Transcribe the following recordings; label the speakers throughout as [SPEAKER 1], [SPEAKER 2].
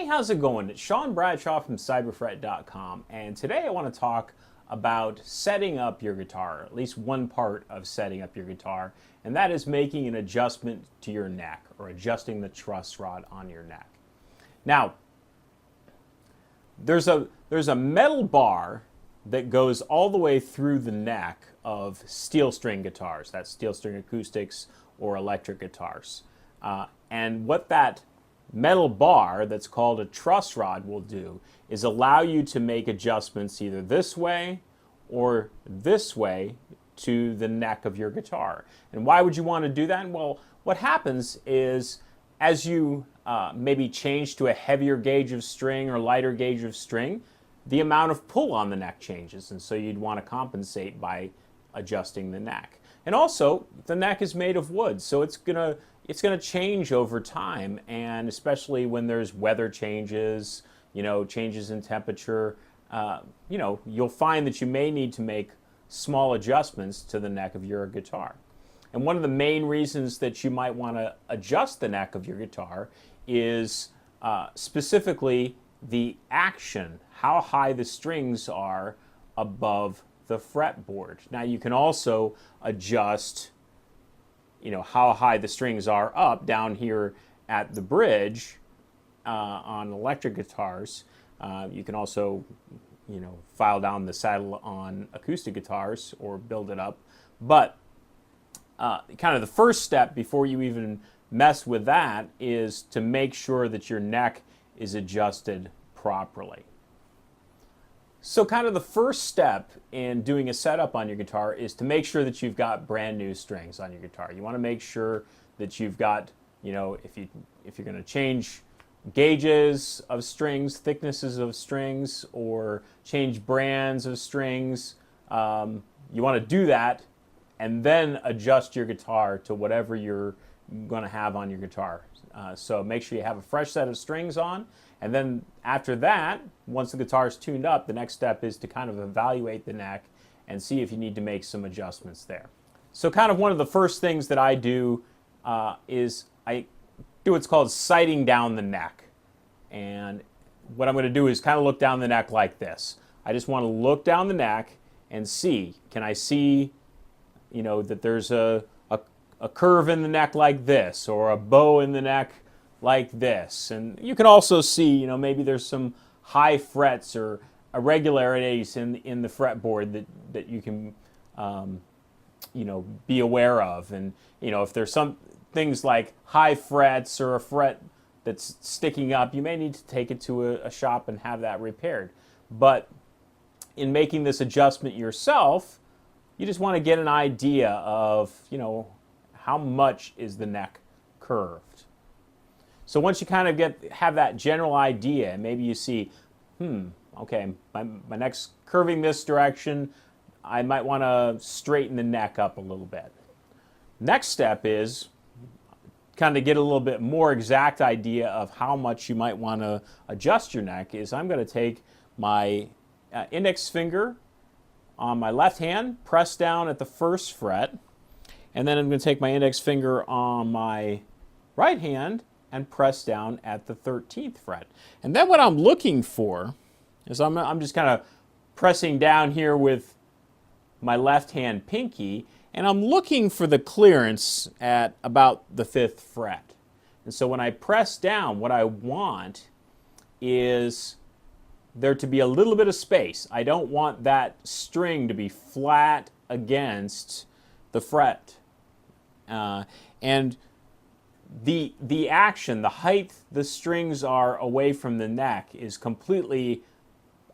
[SPEAKER 1] Hey, how's it going? It's Sean Bradshaw from cyberfret.com, and today I want to talk about setting up your guitar, at least one part of setting up your guitar, and that is making an adjustment to your neck or adjusting the truss rod on your neck. Now, there's a metal bar that goes all the way through the neck of steel string guitars. That's steel string acoustics or electric guitars. And what that metal bar that's called a truss rod will do is allow you to make adjustments either this way or this way to the neck of your guitar. And why would you want to do that? Well, what happens is as you maybe change to a heavier gauge of string or lighter gauge of string, the amount of pull on the neck changes, and so you'd want to compensate by adjusting the neck. And also, the neck is made of wood, so it's gonna change over time, and especially when there's weather changes, changes in temperature, you'll find that you may need to make small adjustments to the neck of your guitar. And one of the main reasons that you might want to adjust the neck of your guitar is specifically the action, how high the strings are above the fretboard. Now you can also adjust how high the strings are down here at the bridge on electric guitars. You can also file down the saddle on acoustic guitars or build it up. But kind of the first step before you even mess with that is to make sure that your neck is adjusted properly. So kind of the first step in doing a setup on your guitar is to make sure that you've got brand new strings on your guitar. You want to make sure that you've got, if you're going to change gauges of strings, thicknesses of strings, or change brands of strings, you want to do that and then adjust your guitar to whatever you're going to have on your guitar. So make sure you have a fresh set of strings on, and then after that, once the guitar is tuned up, the next step is to kind of evaluate the neck and see if you need to make some adjustments there. So kind of one of the first things that I do is I do what's called sighting down the neck. And what I'm going to do is kind of look down the neck like this. I just want to look down the neck and see, can I see, that there's a curve in the neck like this, or a bow in the neck like this. And you can also see, maybe there's some high frets or irregularities in the fretboard that you can, be aware of. And, if there's some things like high frets or a fret that's sticking up, you may need to take it to a shop and have that repaired. But in making this adjustment yourself, you just want to get an idea of, how much is the neck curved. So once you kind of have that general idea, maybe you see, okay, my neck's curving this direction, I might want to straighten the neck up a little bit. Next step is kind of get a little bit more exact idea of how much you might want to adjust your neck. Is I'm going to take my index finger on my left hand, press down at the first fret, and then I'm going to take my index finger on my right hand and press down at the 13th fret. And then what I'm looking for is I'm just kind of pressing down here with my left hand pinky, and I'm looking for the clearance at about the 5th fret. And so when I press down, what I want is there to be a little bit of space. I don't want that string to be flat against the fret. And the action, the height the strings are away from the neck is completely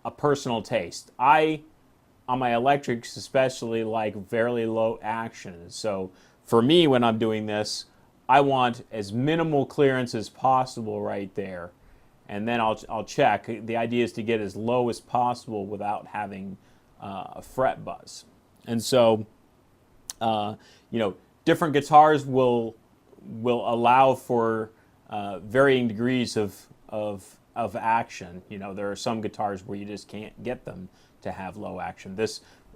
[SPEAKER 1] a personal taste. I, on my electrics especially, like fairly low action. So for me, when I'm doing this, I want as minimal clearance as possible right there. And then I'll check. The idea is to get as low as possible without having a fret buzz. And so, different guitars will allow for varying degrees of action. There are some guitars where you just can't get them to have low action.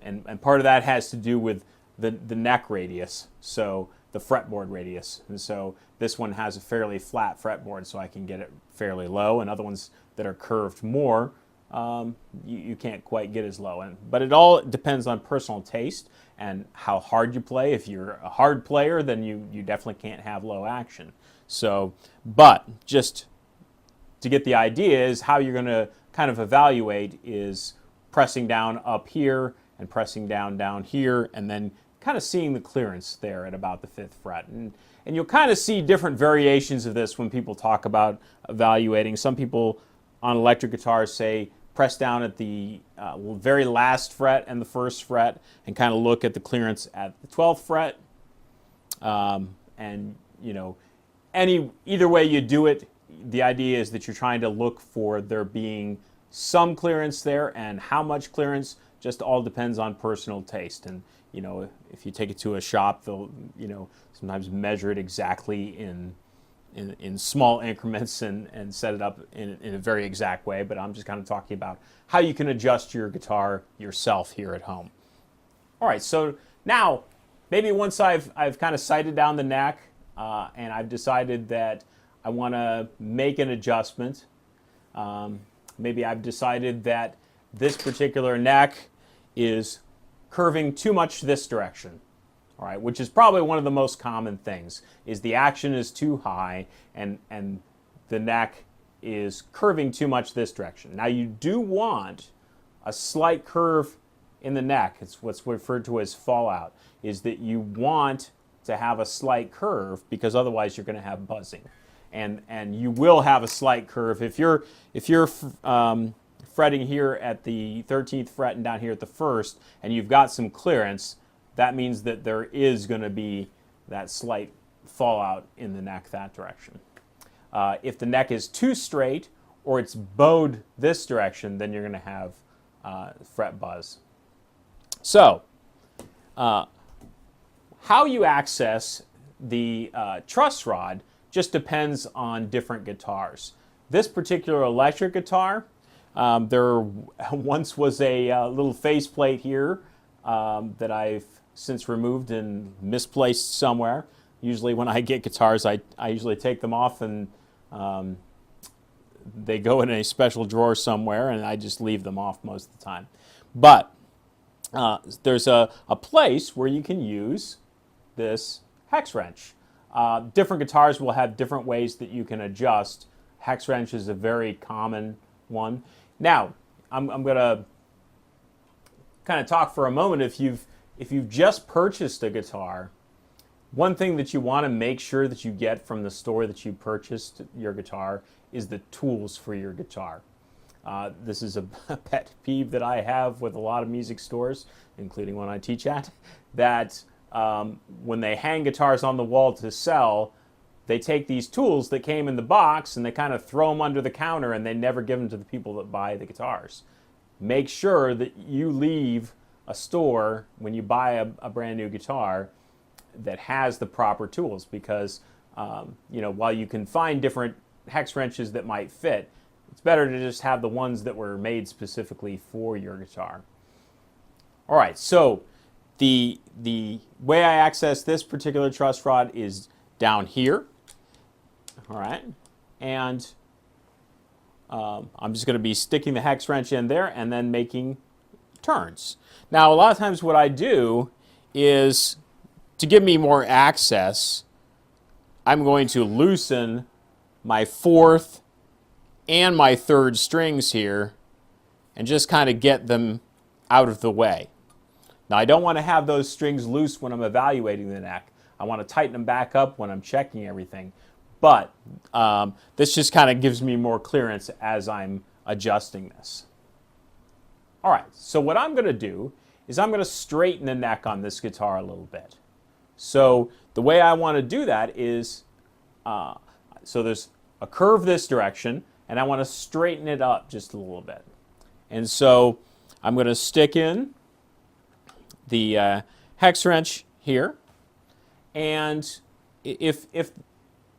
[SPEAKER 1] And part of that has to do with the neck radius. So the fretboard radius. And so this one has a fairly flat fretboard, so I can get it fairly low, and other ones that are curved more, you can't quite get as low. But it all depends on personal taste and how hard you play. If you're a hard player, then you definitely can't have low action. So, but just to get the idea is how you're going to kind of evaluate is pressing down up here and pressing down here, and then kind of seeing the clearance there at about the 5th fret. And you'll kind of see different variations of this when people talk about evaluating. Some people on electric guitars say press down at the very last fret and the 1st fret and kind of look at the clearance at the 12th fret. And, you know, either way you do it, the idea is that you're trying to look for there being some clearance there, and how much clearance just all depends on personal taste. And, you know, if you take it to a shop, they'll, you know, sometimes measure it exactly in small increments and set it up in a very exact way. But I'm just kind of talking about how you can adjust your guitar yourself here at home. All right, so now maybe once I've kind of sighted down the neck and I've decided that I want to make an adjustment. Maybe I've decided that this particular neck is curving too much this direction, all right, which is probably one of the most common things, is the action is too high and the neck is curving too much this direction. Now you do want a slight curve in the neck. It's what's referred to as fallout, is that you want to have a slight curve because otherwise you're going to have buzzing. And you will have a slight curve. If you're fretting here at the 13th fret and down here at the 1st, and you've got some clearance, that means that there is going to be that slight fallout in the neck that direction. If the neck is too straight or it's bowed this direction, then you're going to have fret buzz. So, how you access the truss rod just depends on different guitars. This particular electric guitar, there once was a little faceplate here that I've since removed and misplaced somewhere. Usually when I get guitars, I usually take them off and they go in a special drawer somewhere, and I just leave them off most of the time. But there's a place where you can use this hex wrench. Different guitars will have different ways that you can adjust. Hex wrench is a very common one. Now, I'm going to kind of talk for a moment. If you've just purchased a guitar, one thing that you want to make sure that you get from the store that you purchased your guitar is the tools for your guitar. This is a pet peeve that I have with a lot of music stores, including one I teach at, that when they hang guitars on the wall to sell, they take these tools that came in the box and they kind of throw them under the counter, and they never give them to the people that buy the guitars. Make sure that you leave a store when you buy a brand new guitar that has the proper tools, because you know, while you can find different hex wrenches that might fit, it's better to just have the ones that were made specifically for your guitar. All right, so the way I access this particular truss rod is down here. All right, and I'm just going to be sticking the hex wrench in there and then making turns. Now, a lot of times what I do is, to give me more access, I'm going to loosen my 4th and my 3rd strings here and just kind of get them out of the way. Now, I don't want to have those strings loose when I'm evaluating the neck. I want to tighten them back up when I'm checking everything. But this just kind of gives me more clearance as I'm adjusting this. All right, so what I'm going to do is I'm going to straighten the neck on this guitar a little bit. So the way I want to do that is, so there's a curve this direction, and I want to straighten it up just a little bit. And so I'm going to stick in the hex wrench here, and if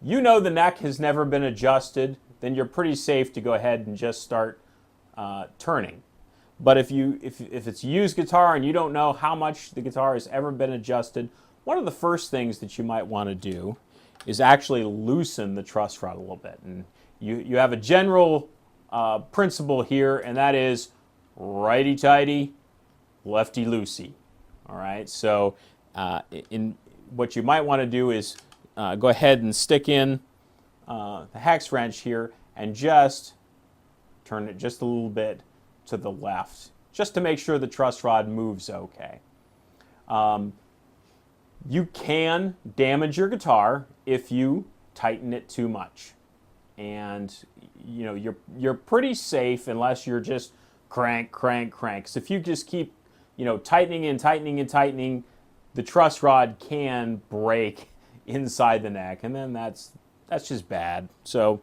[SPEAKER 1] you know the neck has never been adjusted, then you're pretty safe to go ahead and just start turning. But if it's a used guitar and you don't know how much the guitar has ever been adjusted, one of the first things that you might want to do is actually loosen the truss rod a little bit. And you have a general principle here, and that is righty-tighty, lefty-loosey. All right, so in what you might want to do is go ahead and stick in the hex wrench here and just turn it just a little bit to the left, just to make sure the truss rod moves okay. You can damage your guitar if you tighten it too much, and you know you're pretty safe unless you're just crank. So if you just keep tightening and tightening, the truss rod can break inside the neck, and then that's just bad. So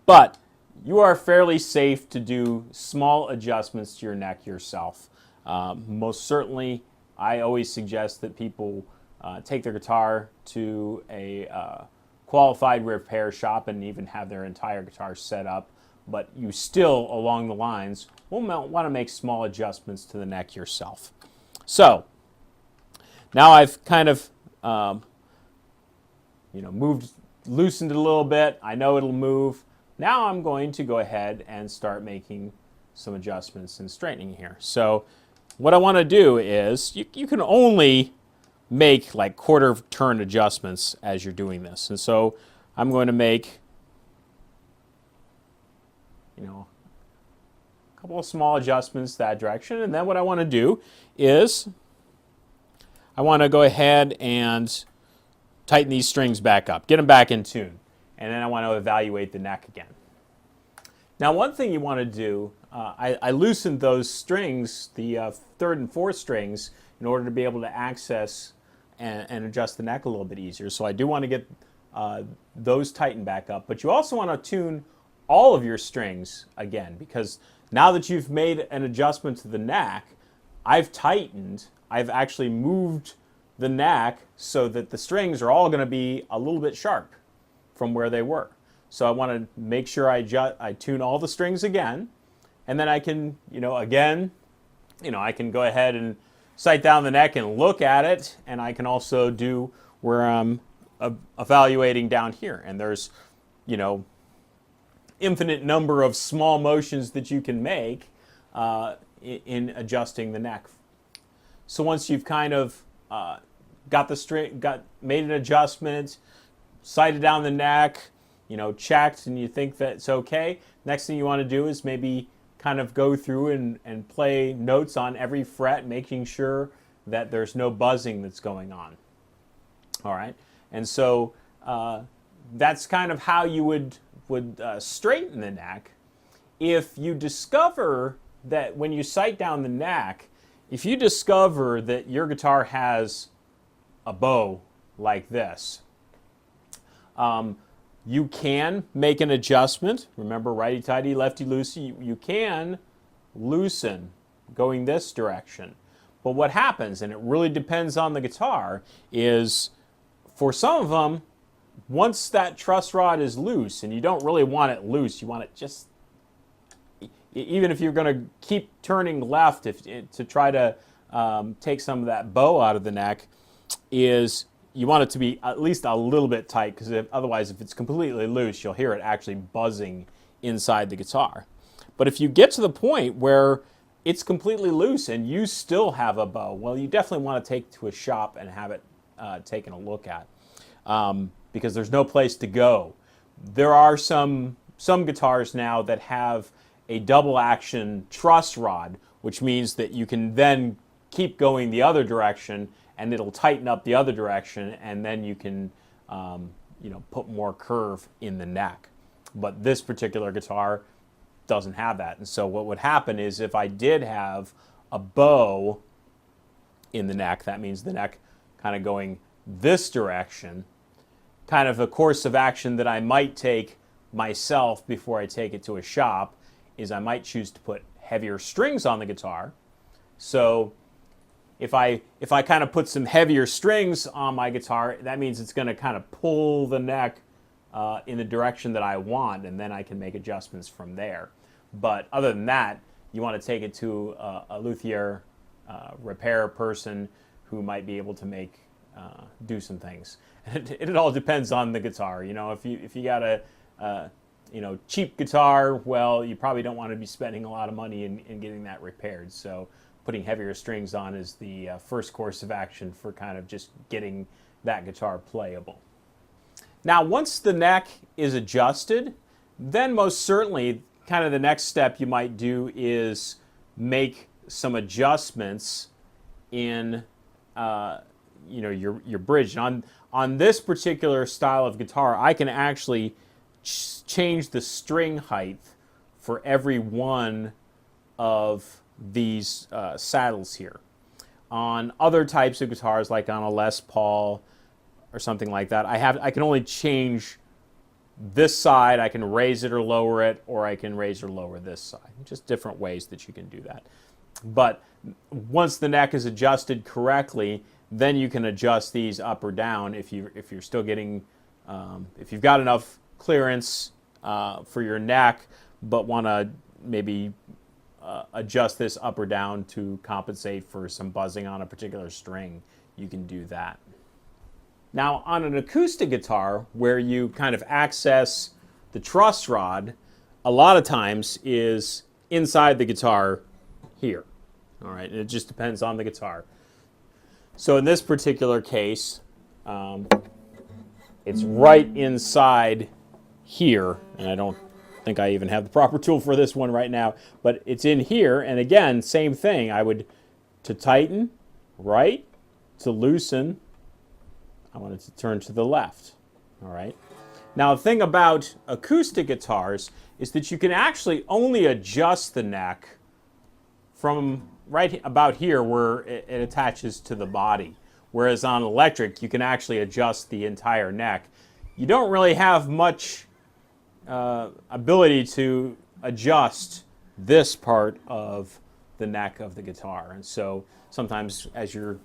[SPEAKER 1] but you are fairly safe to do small adjustments to your neck yourself. Most certainly, I always suggest that people take their guitar to a qualified repair shop and even have their entire guitar set up, but you still, along the lines, will want to make small adjustments to the neck yourself. So, now I've kind of loosened it a little bit. I know it'll move. Now I'm going to go ahead and start making some adjustments and straightening here. So what I want to do is, you can only make like quarter turn adjustments as you're doing this. And so I'm going to make a couple of small adjustments that direction. And then what I want to do is I want to go ahead and tighten these strings back up, get them back in tune. And then I want to evaluate the neck again. Now, one thing you want to do, I loosened those strings, the third and fourth strings, in order to be able to access and adjust the neck a little bit easier. So I do want to get those tightened back up. But you also want to tune all of your strings again, because now that you've made an adjustment to the neck, I've actually moved the neck so that the strings are all going to be a little bit sharp from where they were. So I want to make sure I tune all the strings again, and then I can, I can go ahead and sight down the neck and look at it, and I can also do where I'm evaluating down here. And there's, infinite number of small motions that you can make in adjusting the neck. So once you've kind of made an adjustment, sighted down the neck, checked, and you think that it's okay, next thing you want to do is maybe kind of go through and play notes on every fret, making sure that there's no buzzing that's going on. All right, and so that's kind of how you would straighten the neck. If you discover that when you sight down the neck, if you discover that your guitar has a bow like this, you can make an adjustment. Remember, righty-tighty, lefty-loosey. You can loosen going this direction. But what happens, and it really depends on the guitar, is for some of them, once that truss rod is loose, and you don't really want it loose, you want it just, even if you're going to keep turning left to try to take some of that bow out of the neck, is you want it to be at least a little bit tight, because otherwise, if it's completely loose, you'll hear it actually buzzing inside the guitar. But if you get to the point where it's completely loose and you still have a bow, well, you definitely want to take it to a shop and have it taken a look at, because there's no place to go. There are some guitars now that have a double action truss rod, which means that you can then keep going the other direction and it'll tighten up the other direction, and then you can put more curve in the neck. But this particular guitar doesn't have that. And so what would happen is, if I did have a bow in the neck, that means the neck kind of going this direction, kind of a course of action that I might take myself before I take it to a shop is I might choose to put heavier strings on the guitar. So if I kind of put some heavier strings on my guitar, that means it's going to kind of pull the neck in the direction that I want, and then I can make adjustments from there. But other than that, you want to take it to a luthier repair person who might be able to do some things. It all depends on the guitar. You know, if you got a cheap guitar, well, you probably don't want to be spending a lot of money in getting that repaired. So putting heavier strings on is the first course of action for kind of just getting that guitar playable. Now, once the neck is adjusted, then most certainly kind of the next step you might do is make some adjustments in your bridge. And on this particular style of guitar, I can actually change the string height for every one of these saddles here. On other types of guitars, like on a Les Paul or something like that, I can only change this side. I can raise it or lower it, or I can raise or lower this side. Just different ways that you can do that. But once the neck is adjusted correctly, then you can adjust these up or down if you're still getting, if you've got enough clearance for your neck, but want to maybe adjust this up or down to compensate for some buzzing on a particular string, you can do that. Now, on an acoustic guitar, where you kind of access the truss rod, a lot of times is inside the guitar here. All right, and it just depends on the guitar. So in this particular case, it's right inside here, and I don't think I even have the proper tool for this one right now, but it's in here, and again, same thing. To tighten, right, to loosen, I want it to turn to the left, all right? Now, the thing about acoustic guitars is that you can actually only adjust the neck from right about here where it attaches to the body, whereas on electric, you can actually adjust the entire neck. You don't really have much ability to adjust this part of the neck of the guitar, and so sometimes as you're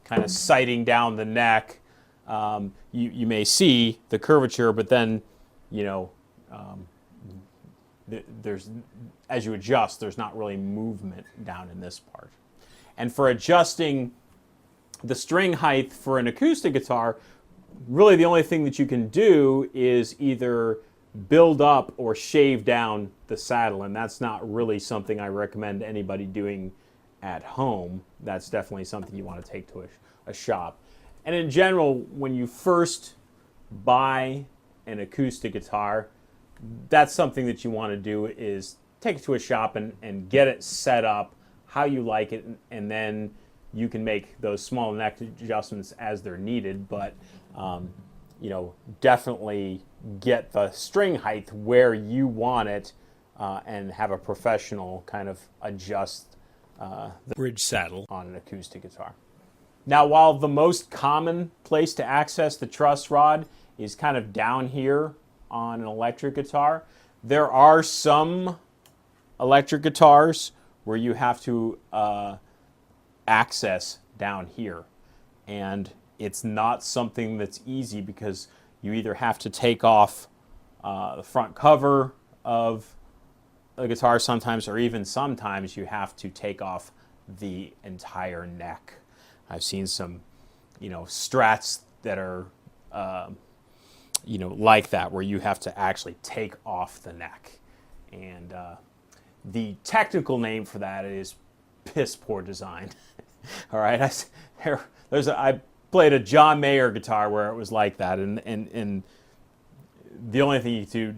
[SPEAKER 1] kind of sighting down the neck, you may see the curvature, but then, as you adjust, there's not really movement down in this part. And for adjusting the string height for an acoustic guitar, really the only thing that you can do is either build up or shave down the saddle, and that's not really something I recommend anybody doing at home. That's definitely something you want to take to a shop. And in general, when you first buy an acoustic guitar, that's something that you want to do is take it to a shop and get it set up how you like it, and then you can make those small neck adjustments as they're needed, but definitely get the string height where you want it, and have a professional kind of adjust the bridge saddle on an acoustic guitar. Now, while the most common place to access the truss rod is kind of down here on an electric guitar, there are some electric guitars where you have to access down here. And it's not something that's easy because you either have to take off the front cover of the guitar sometimes, or even sometimes you have to take off the entire neck. I've seen some, Strats that are, like that, where you have to actually take off the neck. And the technical name for that is piss poor design. All right, I played a John Mayer guitar where it was like that, and the only thing you do,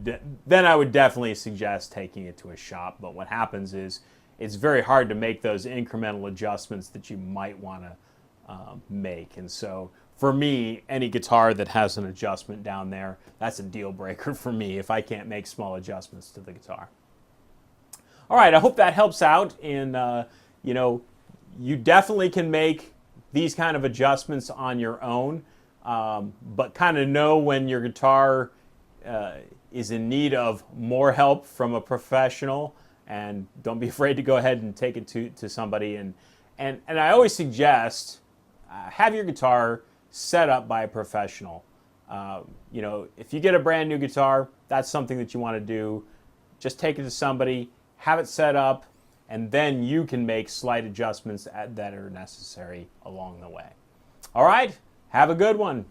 [SPEAKER 1] then I would definitely suggest taking it to a shop. But what happens is it's very hard to make those incremental adjustments that you might want to make. And so for me, any guitar that has an adjustment down there, that's a deal breaker for me if I can't make small adjustments to the guitar. All right, I hope that helps out. And you definitely can make these kind of adjustments on your own, but kind of know when your guitar is in need of more help from a professional, and don't be afraid to go ahead and take it to somebody. And I always suggest have your guitar set up by a professional. If you get a brand new guitar, that's something that you want to do. Just take it to somebody, have it set up, and then you can make slight adjustments that are necessary along the way. All right, have a good one.